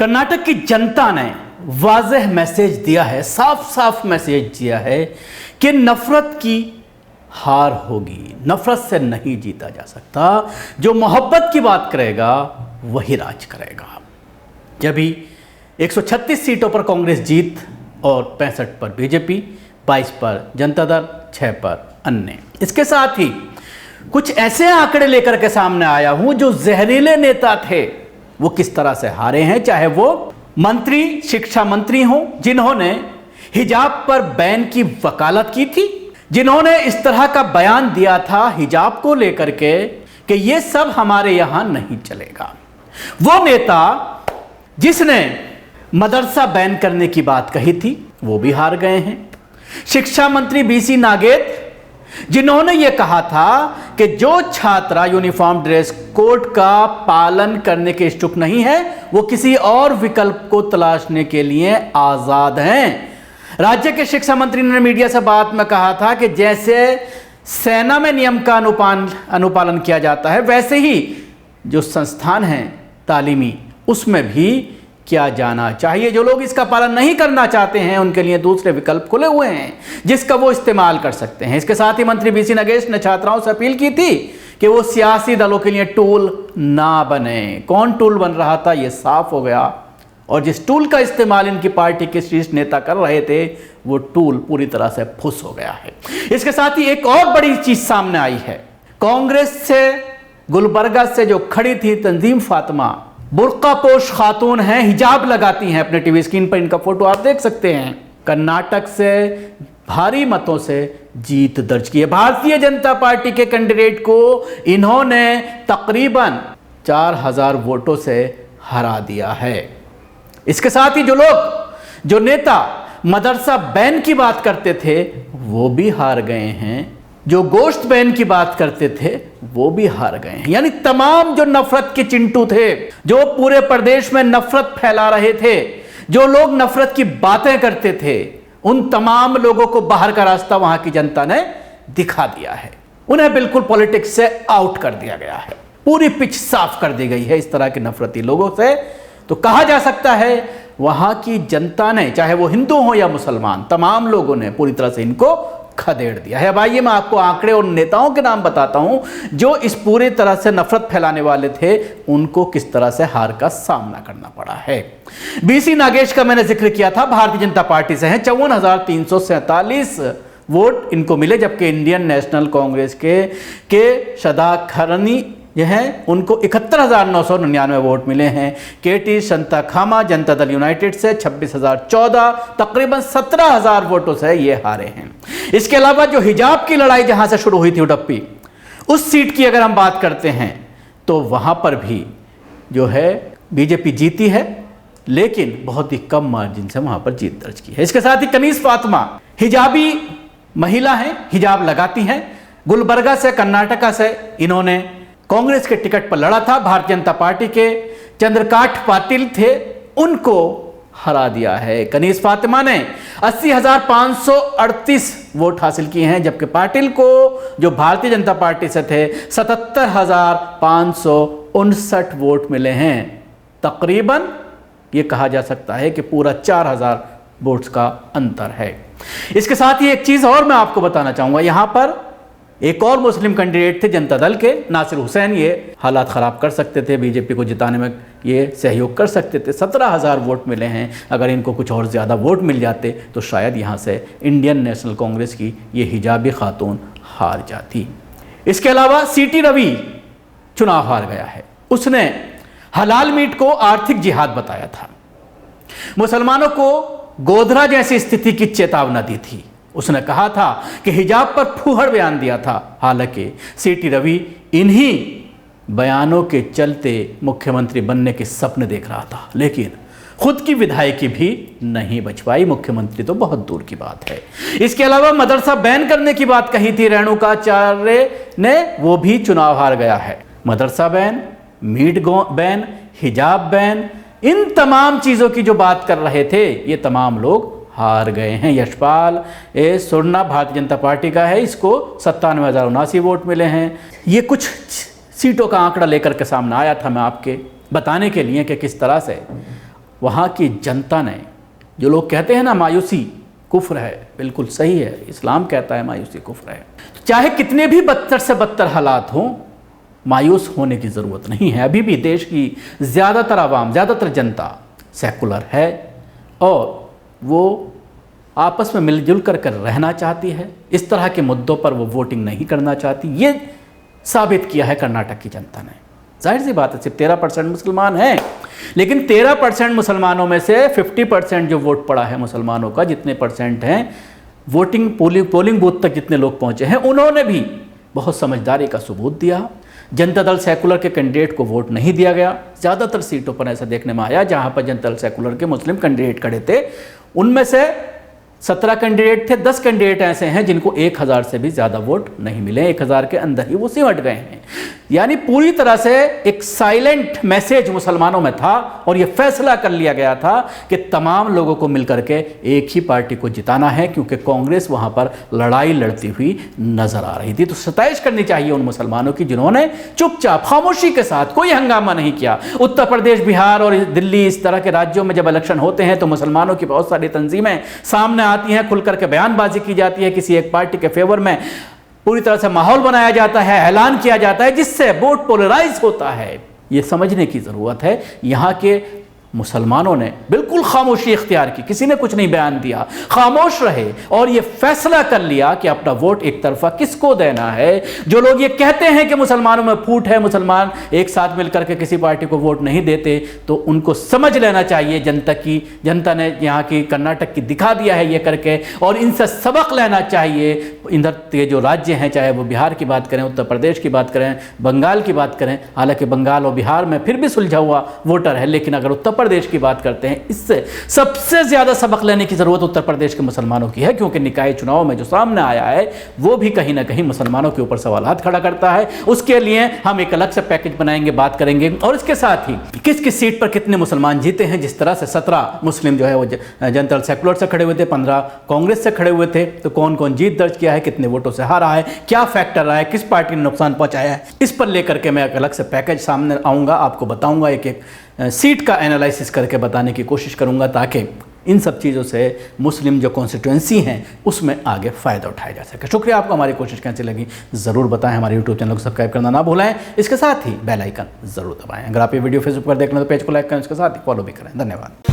कर्नाटक की जनता ने वाज़ेह मैसेज दिया है, साफ साफ मैसेज दिया है कि नफरत की हार होगी, नफरत से नहीं जीता जा सकता। जो मोहब्बत की बात करेगा वही राज करेगा। जब भी 136 सीटों पर कांग्रेस जीत और 65 पर बीजेपी, 22 पर जनता दल, 6 पर अन्य। इसके साथ ही कुछ ऐसे आंकड़े लेकर के सामने आया हूं जो जहरीले नेता थे वो किस तरह से हारे हैं, चाहे वो मंत्री, शिक्षा मंत्री हों जिन्होंने हिजाब पर बैन की वकालत की थी, जिन्होंने इस तरह का बयान दिया था हिजाब को लेकर के कि ये सब हमारे यहां नहीं चलेगा, वो नेता जिसने मदरसा बैन करने की बात कही थी वो भी हार गए हैं। शिक्षा मंत्री बीसी नागेत जिन्होंने ये कहा था कि जो छात्रा यूनिफॉर्म ड्रेस कोड का पालन करने के इच्छुक नहीं है वो किसी और विकल्प को तलाशने के लिए आजाद हैं। राज्य के शिक्षा मंत्री ने मीडिया से बात में कहा था कि जैसे सेना में नियम का अनुपालन किया जाता है वैसे ही जो संस्थान हैं तालीमी उसमें भी किया जाना चाहिए। जो लोग इसका पालन नहीं करना चाहते हैं उनके लिए दूसरे विकल्प खुले हुए हैं जिसका वो इस्तेमाल कर सकते हैं। इसके साथ ही मंत्री बीसी नागेत ने छात्राओं से अपील की थी कि वो सियासी दलों के लिए टूल ना बने। कौन टूल बन रहा था ये साफ हो गया, और जिस टूल का इस्तेमाल इनकी पार्टी के शीर्ष नेता कर रहे थे वो टूल पूरी तरह से फुस हो गया है। इसके साथ ही एक और बड़ी चीज सामने आई है। कांग्रेस से गुलबर्गा से जो खड़ी थी तंजीम फातिमा, बुर्कापोश खातून हैं, हिजाब लगाती हैं, अपने टीवी स्क्रीन पर इनका फोटो आप देख सकते हैं, कर्नाटक से भारी मतों से जीत दर्ज की है। भारतीय जनता पार्टी के कैंडिडेट को इन्होंने तकरीबन 4000 वोटों से हरा दिया है। इसके साथ ही जो नेता मदरसा बैन की बात करते थे वो भी हार गए हैं, जो गोश्त बैन की बात करते थे वो भी हार गए हैं। यानी तमाम जो नफरत के चिंटू थे, जो पूरे प्रदेश में नफरत फैला रहे थे, जो लोग नफरत की बातें करते थे, उन तमाम लोगों को बाहर का रास्ता वहां की जनता ने दिखा दिया है। उन्हें बिल्कुल पॉलिटिक्स से आउट कर दिया गया है, पूरी पिच साफ कर दी गई है इस तरह के नफरती लोगों से। तो कहा जा सकता है वहां की जनता ने, चाहे वो हिंदू हो या मुसलमान, तमाम लोगों ने पूरी तरह से इनको खदेड़ दिया है। अब आइए मैं आपको आंकड़े और नेताओं के नाम बताता हूं जो इस पूरी तरह से नफरत फैलाने वाले थे, उनको किस तरह से हार का सामना करना पड़ा है। बीसी नागेत का मैंने जिक्र किया था, भारतीय जनता पार्टी से हैं, 54,347 वोट इनको मिले, जबकि इंडियन नेशनल कांग्रेस के सदाखरनी यह हैं उनको 71,999 वोट मिले हैं। केटी संताखामा जनता दल यूनाइटेड से 26,014, तकरीबन 17,000 वोटों से ये हारे हैं। इसके अलावा जो हिजाब की लड़ाई जहां से शुरू हुई थी उडप्पी, उस सीट की अगर हम बात करते हैं तो वहां पर भी जो है बीजेपी जीती है, लेकिन बहुत ही कम मार्जिन से वहां पर जीत दर्ज की है। इसके साथ ही कनीज फातिमा हिजाबी महिला हैं, हिजाब लगाती हैं, गुलबर्गा से, कर्नाटका से इन्होंने कांग्रेस के टिकट पर लड़ा था। भारतीय जनता पार्टी के चंद्रकांत पाटिल थे, उनको हरा दिया है। कनीज फातिमा ने 80,538 वोट हासिल किए हैं, जबकि पाटिल को जो भारतीय जनता पार्टी से थे 77,559 वोट मिले हैं। तकरीबन ये कहा जा सकता है कि पूरा 4,000 वोट्स का अंतर है। इसके साथ ही एक चीज और मैं आपको बताना चाहूंगा, यहां पर एक और मुस्लिम कैंडिडेट थे जनता दल के, नासिर हुसैन, ये हालात ख़राब कर सकते थे, बीजेपी को जिताने में ये सहयोग कर सकते थे। 17,000 वोट मिले हैं, अगर इनको कुछ और ज़्यादा वोट मिल जाते तो शायद यहाँ से इंडियन नेशनल कांग्रेस की ये हिजाबी खातून हार जाती। इसके अलावा सीटी रवि चुनाव हार गया है। उसने हलाल मीट को आर्थिक जिहाद बताया था, मुसलमानों को गोधरा जैसी स्थिति की चेतावनी दी थी। उसने कहा था कि हिजाब पर फूहड़ बयान दिया था। हालांकि सीटी रवि इन्हीं बयानों के चलते मुख्यमंत्री बनने के सपने देख रहा था, लेकिन खुद की विधायकी भी नहीं बच पाई, मुख्यमंत्री तो बहुत दूर की बात है। इसके अलावा मदरसा बैन करने की बात कही थी रेणुकाचार्य ने, वो भी चुनाव हार गया है। मदरसा बैन, मीट बैन, हिजाब बैन, इन तमाम चीज़ों की जो बात कर रहे थे ये तमाम लोग हार गए हैं। यशपाल सुरना भारतीय जनता पार्टी का है, इसको 97,079 वोट मिले हैं। ये कुछ सीटों का आंकड़ा लेकर के सामने आया था मैं आपके बताने के लिए कि किस तरह से वहाँ की जनता ने, जो लोग कहते हैं ना मायूसी कुफ्र है, बिल्कुल सही है, इस्लाम कहता है मायूसी कुफ्र है। चाहे कितने भी बदतर से बदतर हालात हों, मायूस होने की ज़रूरत नहीं है। अभी भी देश की ज़्यादातर आवाम, ज़्यादातर जनता सेकुलर है और वो आपस में मिलजुल कर रहना चाहती है। इस तरह के मुद्दों पर वो वोटिंग नहीं करना चाहती। ये साबित किया है कर्नाटक की जनता ने। जाहिर सी बात है, सिर्फ 13% मुसलमान हैं, लेकिन 13% मुसलमानों में से 50% जो वोट पड़ा है मुसलमानों का, जितने परसेंट हैं वोटिंग पोलिंग बूथ तक जितने लोग पहुंचे हैं, उन्होंने भी बहुत समझदारी का सबूत दिया। जनता दल सेकुलर के कैंडिडेट को वोट नहीं दिया गया। ज़्यादातर सीटों पर ऐसा देखने में आया जहां पर जनता दल सेकुलर के मुस्लिम कैंडिडेट खड़े थे, उनमें से 17 कैंडिडेट थे, 10 कैंडिडेट ऐसे हैं जिनको 1000 से भी ज़्यादा वोट नहीं मिले, 1000 के अंदर ही वो सिमट गए हैं। यानी पूरी तरह से एक साइलेंट मैसेज मुसलमानों में था और ये फैसला कर लिया गया था कि तमाम लोगों को मिलकर के एक ही पार्टी को जिताना है, क्योंकि कांग्रेस वहाँ पर लड़ाई लड़ती हुई नजर आ रही थी। तो सताइश करनी चाहिए उन मुसलमानों की जिन्होंने चुपचाप खामोशी के साथ कोई हंगामा नहीं किया। उत्तर प्रदेश, बिहार और दिल्ली, इस तरह के राज्यों में जब इलेक्शन होते हैं तो मुसलमानों की बहुत सारी तंजीमें सामने आती हैं, खुलकर के बयानबाजी की जाती है, किसी एक पार्टी के फेवर में पूरी तरह से माहौल बनाया जाता है, ऐलान किया जाता है, जिससे वोट पोलराइज होता है। ये समझने की ज़रूरत है। यहाँ के मुसलमानों ने बिल्कुल खामोशी इख्तियार की, किसी ने कुछ नहीं बयान दिया, खामोश रहे और ये फैसला कर लिया कि अपना वोट एक तरफा किसको देना है। जो लोग ये कहते हैं कि मुसलमानों में फूट है, मुसलमान एक साथ मिलकर के किसी पार्टी को वोट नहीं देते, तो उनको समझ लेना चाहिए जनता ने यहाँ की कर्नाटक की दिखा दिया है ये करके, और इनसे सबक लेना चाहिए। इधर के जो राज्य हैं, चाहे वो बिहार की बात करें, उत्तर प्रदेश की बात करें, बंगाल की बात करें, हालांकि बंगाल और बिहार में फिर भी सुलझा हुआ वोटर है, लेकिन अगर उत्तर प्रदेश की बात करते हैं, इससे सबसे ज्यादा सबक लेने की जरूरत उत्तर प्रदेश के मुसलमानों की है, क्योंकि निकाय चुनाव में जो सामने आया है वो भी कहीं ना कहीं मुसलमानों के ऊपर सवालात खड़ा करता है। उसके लिए हम एक अलग से पैकेज बनाएंगे, बात करेंगे, और इसके साथ ही किस किस सीट पर कितने मुसलमान जीते हैं। जिस तरह से 17 मुस्लिम जो है वो जनता दल सेकुलर से खड़े हुए थे, 15 कांग्रेस से खड़े हुए थे, तो कौन कौन जीत दर्ज किया है, कितने वोटों से हारा है, क्या फैक्टर रहा है, किस पार्टी ने नुकसान पहुंचाया है, इस पर लेकर के मैं एक अलग से पैकेज सामने आऊंगा, आपको बताऊंगा, एक एक सीट का एनालिसिस करके बताने की कोशिश करूंगा, ताकि इन सब चीज़ों से मुस्लिम जो कॉन्स्टिट्यूएंसी हैं उसमें आगे फ़ायदा उठाया जा सके। शुक्रिया आपको। हमारी कोशिश कैसी लगी ज़रूर बताएं। हमारे यूट्यूब चैनल को सब्सक्राइब करना ना भूलें, इसके साथ ही बेल आइकन ज़रूर दबाएं। अगर आप ये वीडियो फेसबुक पर देख लें तो पेज को लाइक करें, इसके साथ ही फॉलो भी करें। धन्यवाद।